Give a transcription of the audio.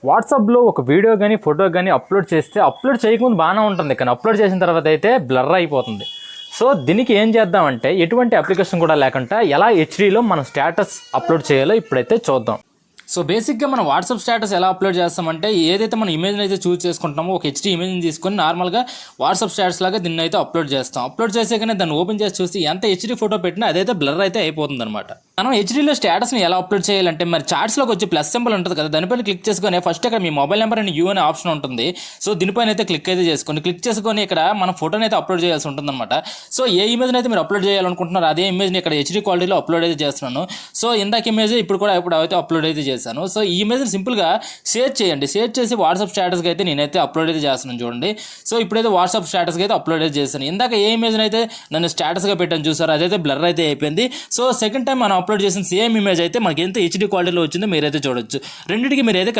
వాట్సాప్లో ఒక వీడియో కానీ ఫోటో కానీ అప్లోడ్ చేస్తే అప్లోడ్ చేయకముందు బాగానే ఉంటుంది, కానీ అప్లోడ్ చేసిన తర్వాత అయితే బ్లర్ అయిపోతుంది. సో దీనికి ఏం చేద్దామంటే ఎటువంటి అప్లికేషన్ కూడా లేకుండా ఎలా హెచ్డీలో మన స్టేటస్ అప్లోడ్ చేయాలో ఇప్పుడైతే చూద్దాం. సో బేసిక్గా మనం వాట్సాప్ స్టేటస్ ఎలా అప్లోడ్ చేస్తామంటే ఏదైతే మనం ఇమేజ్ని అయితే చూస్ చేసుకుంటామో ఒక హెచ్డీ ఇమేజ్ని తీసుకొని నార్మల్గా వాట్సాప్ స్టేటస్ లాగా దీన్ని అయితే అప్లోడ్ చేస్తాం. అప్లోడ్ చేసాకనే దాన్ని ఓపెన్ చేసి చూసి ఎంత హెచ్డీ ఫోటో పెట్టినా అదైతే బ్లర్ అయితే అయిపోతుంది అనమాట. మనం హెచ్డీలో స్టేటస్ని ఎలా అప్లోడ్ చేయాలంటే మరి చార్ట్స్లోకి వచ్చి ప్లస్ సింబల్ ఉంటుంది కదా, దానిపైన క్లిక్ చేసుకొని ఫస్ట్ ఇక్కడ మీ మొబైల్ నెంబర్ అండ్ యూ అనే ఆప్షన్ ఉంటుంది. సో దీనిపైన అయితే క్లిక్ అయితే చేసుకోండి. క్లిక్ చేసుకొని ఇక్కడ మన ఫోటోని అయితే అప్లోడ్ చేయాల్సి ఉంటుంది అనమాట. సో ఏ ఇమేజ్ని అయితే మీరు అప్లోడ్ చేయాలనుకుంటున్నారో అదే ఇమేజ్ని ఇక్కడ హెచ్డీ క్వాలిటీలో అప్లోడ్ అయితే చేస్తున్నాను. సో ఇందాక ఇమేజ్ ఇప్పుడు అయితే అప్లోడ్ అయితే చేశాను. సో ఈ ఇమేజ్ సింపుల్గా షేర్ చేయండి. షేర్ చేసి వాట్సాప్ స్టేటస్కి అయితే నేనైతే అప్లోడ్ అయితే చేస్తున్నాను చూడండి. సో ఇప్పుడైతే వాట్సాప్ స్టేటస్కి అయితే అప్లోడ్ అయితే చేశాను. ఇందాక ఏ ఇమేజ్ని అయితే నన్ను స్టేటస్గా పెట్టాను చూసారు, అదైతే బ్లర్ అయితే అయిపోయింది. సో సెకండ్ టైం మనం అప్లోడ్ చేసిన సేమ్ ఇమేజ్ అయితే మనకి ఎంత హెచ్డీ క్వాలిటీలో వచ్చిందో మీరైతే చూడొచ్చు. రెండింటికి మీరైతే